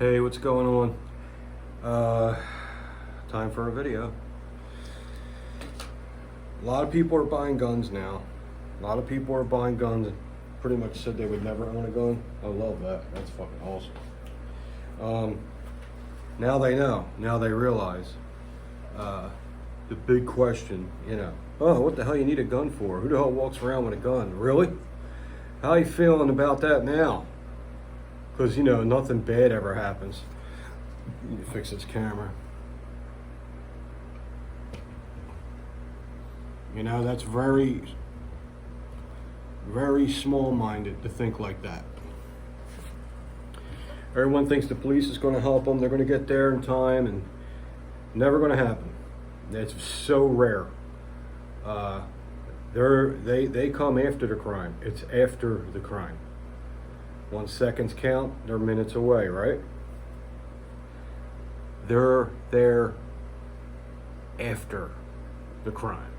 Hey, what's going on? Time for a video. A lot of people are buying guns now. A lot of people are buying guns and pretty much said they would never own a gun. I love that. That's fucking awesome. Now they know. Now they realize. The big question, oh, what the hell you need a gun for? Who the hell walks around with a gun? Really? How you feeling about that now? Because, nothing bad ever happens. Need to fix this camera. That's very, very small-minded to think like that. Everyone thinks the police is going to help them. They're going to get there in time, and never going to happen. It's so rare. They come after the crime. It's after the crime. 1 seconds count, they're minutes away, right? They're there after the crime.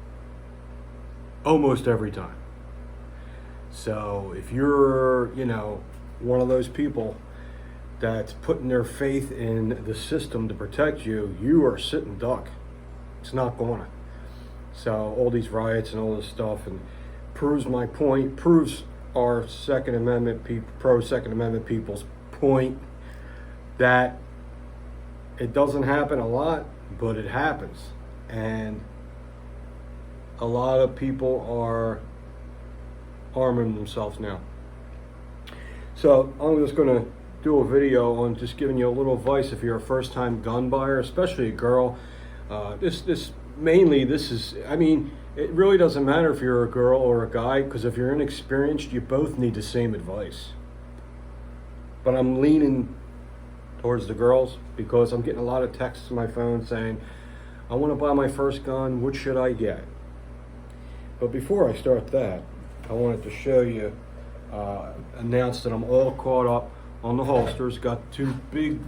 Almost every time. So if you're, one of those people that's putting their faith in the system to protect you, you are sitting duck. It's not gonna. So all these riots and all this stuff, and proves my point, proves our Second Amendment pro Second Amendment people's point that it doesn't happen a lot, but it happens. And a lot of people are arming themselves now. So I'm just going to do a video on just giving you a little advice if you're a first-time gun buyer, especially a girl. It really doesn't matter if you're a girl or a guy, because if you're inexperienced, you both need the same advice. But I'm leaning towards the girls because I'm getting a lot of texts on my phone saying, I want to buy my first gun, what should I get? But before I start that, I wanted to show you, announce that I'm all caught up on the holsters. Got 2 big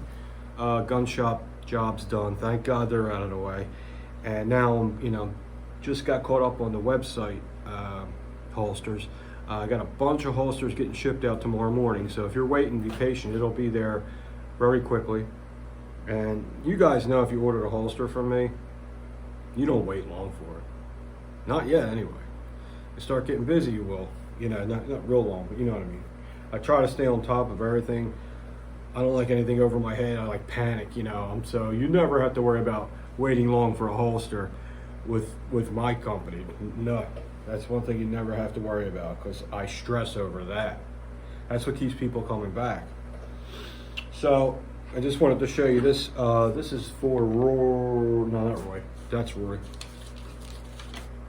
gun shop jobs done. Thank God they're out of the way. And now I'm, just got caught up on the website holsters. I got a bunch of holsters getting shipped out tomorrow morning. So if you're waiting, be patient. It'll be there very quickly. And you guys know if you ordered a holster from me, you don't wait long for it. Not yet, anyway. You start getting busy, you will. Not real long, but you know what I mean. I try to stay on top of everything. I don't like anything over my head. I like panic, So you never have to worry about waiting long for a holster with my company. No, that's one thing you never have to worry about, because I stress over that. That's what keeps people coming back. So I just wanted to show you this. This is for Roy. No, not Roy. That's Roy.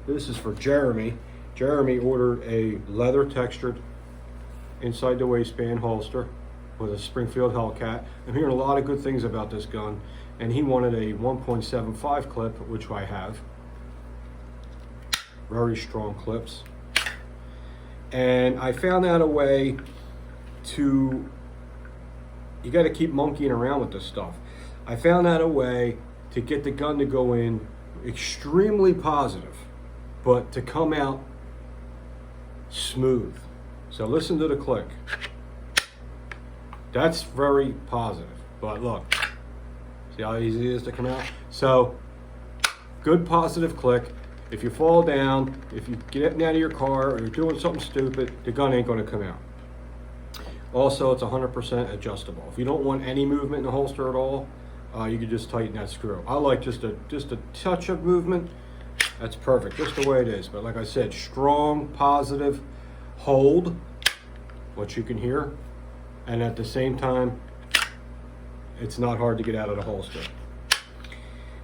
This is for Jeremy. Jeremy ordered a leather textured inside the waistband holster with a Springfield Hellcat. I'm hearing a lot of good things about this gun, and he wanted a 1.75 clip, which I have. Very strong clips. And I found out a way to, you got to keep monkeying around with this stuff. I found out a way to get the gun to go in extremely positive, but to come out smooth. So listen to the click. That's very positive, but look, see how easy it is to come out? So, good positive click. If you fall down, if you're getting out of your car, or you're doing something stupid, the gun ain't gonna come out. Also, it's 100% adjustable. If you don't want any movement in the holster at all, you can just tighten that screw. I like just a touch of movement. That's perfect, just the way it is. But like I said, strong, positive hold, what you can hear. And at the same time, it's not hard to get out of the holster.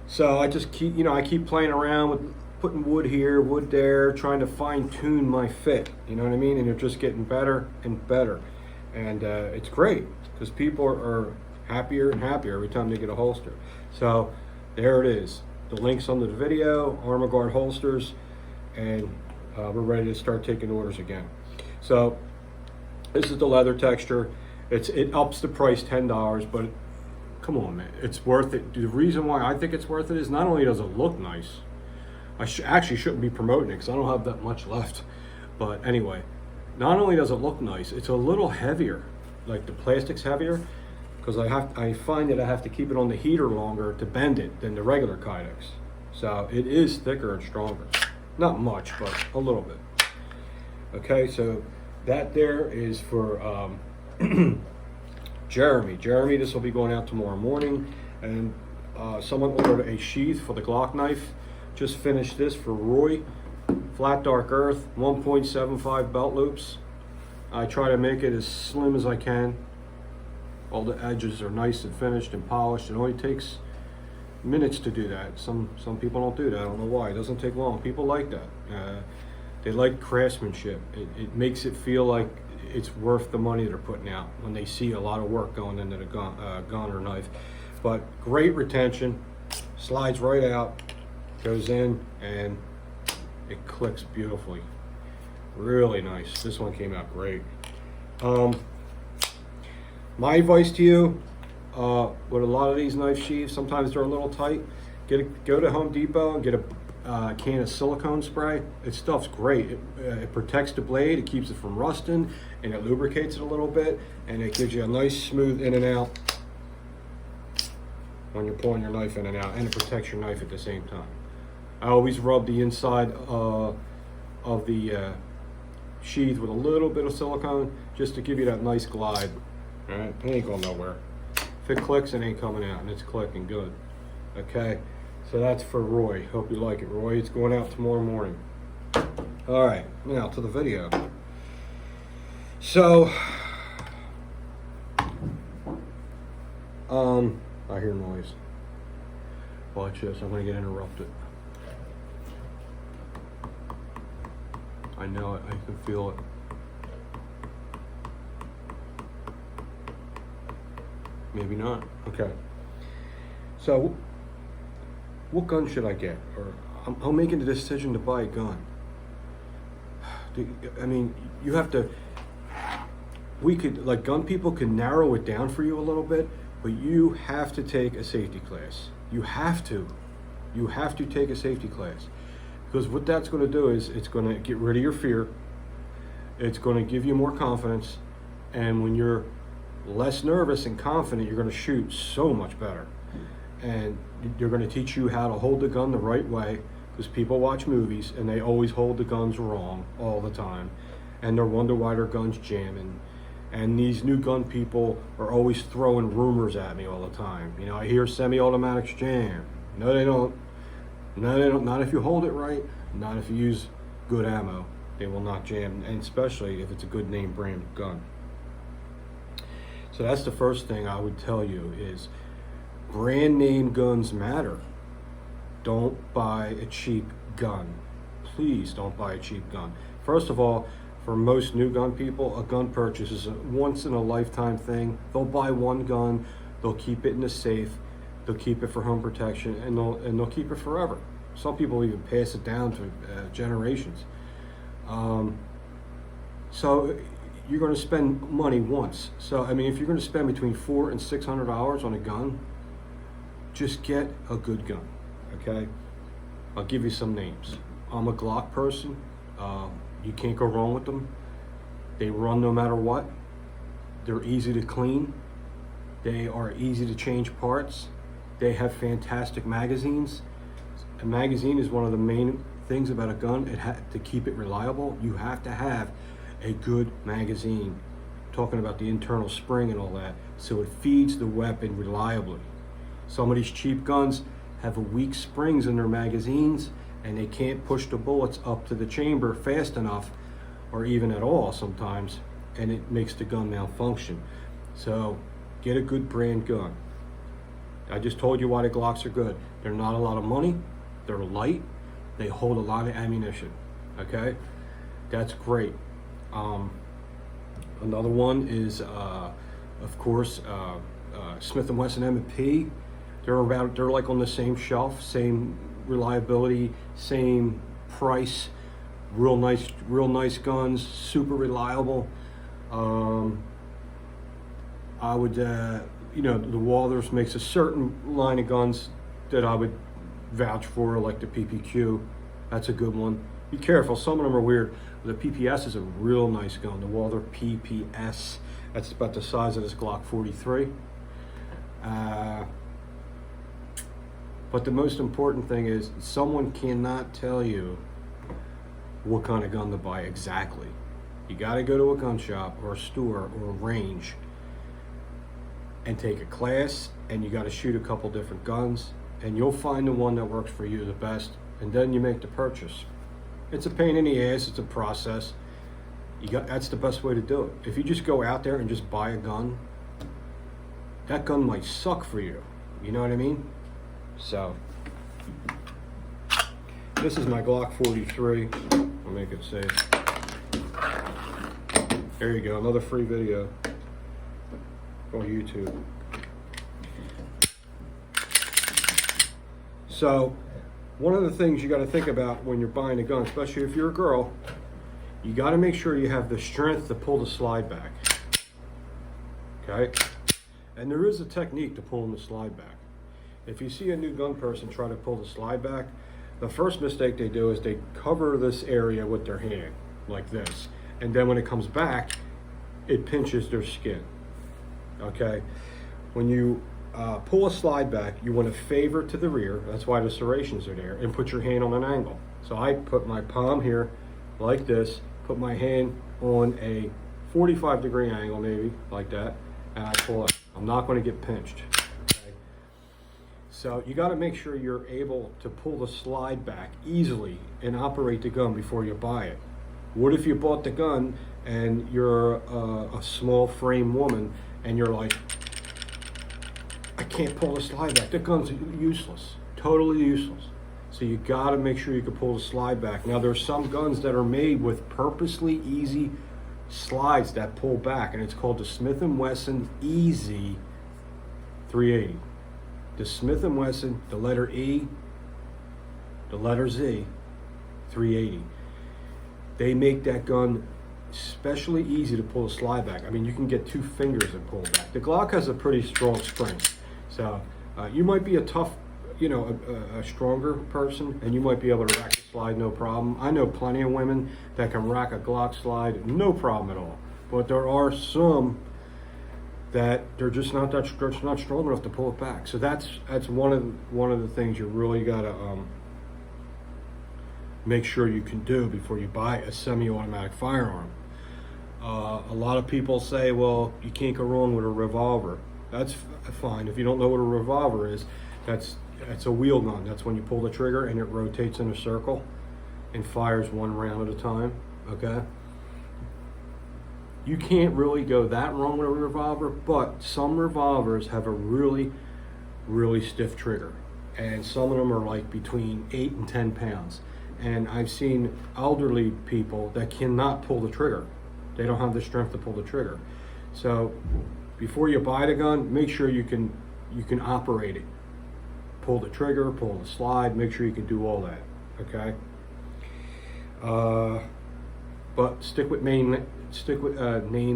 So I just keep, I keep playing around with putting wood here, wood there, trying to fine tune my fit. You know what I mean? And you're just getting better and better. And it's great, because people are happier and happier every time they get a holster. So there it is. The link's under the video, Armor Guard holsters, and we're ready to start taking orders again. So this is the leather texture. It ups the price $10, but come on, man, it's worth it. The reason why I think it's worth it is not only does it look nice, I actually shouldn't be promoting it because I don't have that much left. But anyway, not only does it look nice, it's a little heavier. Like the plastic's heavier. because I find that I have to keep it on the heater longer to bend it than the regular Kydex. So it is thicker and stronger. Not much, but a little bit. Okay, so that there is for Jeremy. Jeremy, this will be going out tomorrow morning. And someone ordered a sheath for the Glock knife. Just finished this for Roy. Flat Dark Earth, 1.75 belt loops. I try to make it as slim as I can. All the edges are nice and finished and polished. It only takes minutes to do that. Some people don't do that. I don't know why. It doesn't take long. People like that. They like craftsmanship. It makes it feel like it's worth the money they're putting out when they see a lot of work going into the gun or knife. But great retention, slides right out, goes in, and it clicks beautifully. Really nice. This one came out great. My advice to you, with a lot of these knife sheaths, sometimes they're a little tight. Go to Home Depot and get a can of silicone spray. It stuff's great. It protects the blade, it keeps it from rusting, and it lubricates it a little bit, and it gives you a nice smooth in and out when you're pulling your knife in and out, and it protects your knife at the same time. I always rub the inside of the sheath with a little bit of silicone just to give you that nice glide. All right, it ain't going nowhere. If it clicks, it ain't coming out, and it's clicking good. Okay, so that's for Roy. Hope you like it, Roy. It's going out tomorrow morning. All right, now to the video. So, I hear noise. Watch this, I'm gonna get interrupted. I know it, I can feel it. Maybe not. Okay. So, what gun should I get? Or I'm making the decision to buy a gun. I mean, you have to. We could, like, gun people can narrow it down for you a little bit, but you have to take a safety class. You have to. You have to take a safety class. Because what that's going to do is it's going to get rid of your fear. It's going to give you more confidence. And when you're less nervous and confident, you're going to shoot so much better. And you're going to teach you how to hold the gun the right way, because people watch movies and they always hold the guns wrong all the time. And they wonder why their guns jamming. And these new gun people are always throwing rumors at me all the time. You know, I hear semi-automatics jam. No, they don't. No, they don't. Not if you hold it right. Not if you use good ammo. They will not jam, and especially if it's a good name brand gun. So that's the first thing I would tell you is brand name guns matter. Don't buy a cheap gun. Please don't buy a cheap gun. First of all, for most new gun people, a gun purchase is a once in a lifetime thing. They'll buy one gun, they'll keep it in the safe, they'll keep it for home protection, and they'll keep it forever. Some people even pass it down to generations. So you're going to spend money once. So I mean, if you're going to spend between $400 and $600 on a gun, just get a good gun. Okay, I'll give you some names. I'm a Glock person. You can't go wrong with them. They run no matter what. They're easy to clean. They are easy to change parts. They have fantastic magazines. A magazine is one of the main things about a gun. To keep it reliable, you have to have a good magazine. Talking about the internal spring and all that, so it feeds the weapon reliably. Some of these cheap guns have weak springs in their magazines, and they can't push the bullets up to the chamber fast enough, or even at all sometimes, and it makes the gun malfunction. So get a good brand gun. I just told you why the Glocks are good. They're not a lot of money, they're light, they hold a lot of ammunition. Okay, that's great. Another one is, of course, Smith & Wesson M&P. They're like on the same shelf, same reliability, same price, real nice guns, super reliable. I would, you know, the Walthers makes a certain line of guns that I would vouch for, like the PPQ. That's a good one. Be careful, some of them are weird. The PPS is a real nice gun. The Walther PPS, that's about the size of this Glock 43. But the most important thing is someone cannot tell you what kind of gun to buy exactly. You got to go to a gun shop or a store or a range and take a class, and you got to shoot a couple different guns, and you'll find the one that works for you the best, and then you make the purchase. It's a pain in the ass. It's a process. That's the best way to do it. If you just go out there and just buy a gun, that gun might suck for you. You know what I mean? So, this is my Glock 43. I'll make it safe. There you go, another free video on YouTube. So, one of the things you got to think about when you're buying a gun, especially if you're a girl, you got to make sure you have the strength to pull the slide back. Okay? And there is a technique to pulling the slide back. If you see a new gun person try to pull the slide back, the first mistake they do is they cover this area with their hand, like this. And then when it comes back, it pinches their skin. Okay? When you pull a slide back, you want to favor to the rear. That's why the serrations are there. And put your hand on an angle. So I put my palm here, like this. Put my hand on a 45-degree angle, maybe, like that. And I pull it. I'm not going to get pinched. So you got to make sure you're able to pull the slide back easily and operate the gun before you buy it. What if you bought the gun and you're a small frame woman and you're like, I can't pull the slide back. The gun's useless, totally useless. So you got to make sure you can pull the slide back. Now there's some guns that are made with purposely easy slides that pull back, and it's called the Smith & Wesson Easy 380. The Smith & Wesson, the letter E, the letter Z, 380. They make that gun especially easy to pull a slide back. I mean, you can get 2 fingers and pull back. The Glock has a pretty strong spring. So you might be a tough, a stronger person, and you might be able to rack a slide no problem. I know plenty of women that can rack a Glock slide no problem at all. But there are some that they're just not strong enough to pull it back. So that's one of the things you really gotta make sure you can do before you buy a semi-automatic firearm. A lot of people say, well, you can't go wrong with a revolver. That's fine. If you don't know what a revolver is, that's a wheel gun. That's when you pull the trigger and it rotates in a circle and fires 1 round at a time. Okay. You can't really go that wrong with a revolver, but some revolvers have a really, really stiff trigger. And some of them are like between 8 and 10 pounds. And I've seen elderly people that cannot pull the trigger. They don't have the strength to pull the trigger. So before you buy the gun, make sure you can operate it. Pull the trigger, pull the slide, make sure you can do all that, okay? But stick with name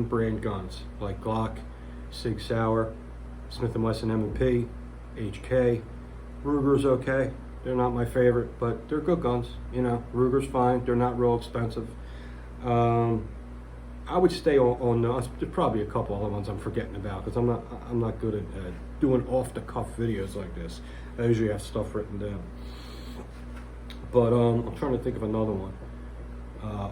brand guns like Glock, Sig Sauer, Smith & Wesson M&P, HK. Ruger's okay. They're not my favorite, but they're good guns. Ruger's fine. They're not real expensive. I would stay on there's probably a couple other ones I'm forgetting about because I'm not good at doing off the cuff videos like this. I usually have stuff written down. But I'm trying to think of another one.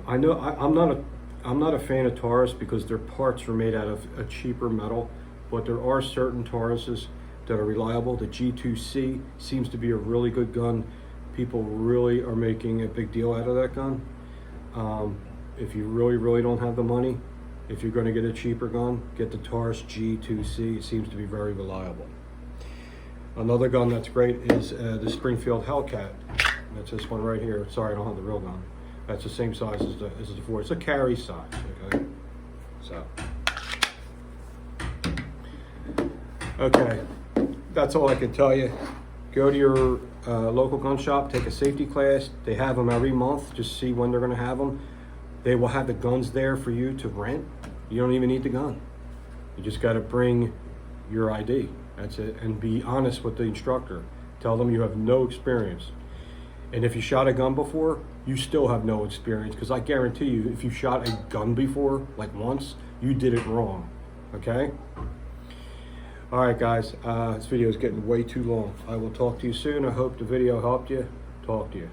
I know I'm not a fan of Taurus because their parts are made out of a cheaper metal, but there are certain Tauruses that are reliable. The G2C seems to be a really good gun. People really are making a big deal out of that gun. If you really don't have the money, if you're going to get a cheaper gun, get the Taurus G2C. It seems to be very reliable. Another gun that's great is the Springfield Hellcat. That's this one right here. Sorry, I don't have the real gun. That's the same size as the Ford. It's a carry size. Okay. So. Okay. That's all I can tell you. Go to your local gun shop. Take a safety class. They have them every month. Just see when they're going to have them. They will have the guns there for you to rent. You don't even need the gun. You just got to bring your ID. That's it. And be honest with the instructor. Tell them you have no experience. And if you shot a gun before, you still have no experience. Because I guarantee you, if you shot a gun before, like once, you did it wrong. Okay? All right, guys, this video is getting way too long. I will talk to you soon. I hope the video helped you. Talk to you.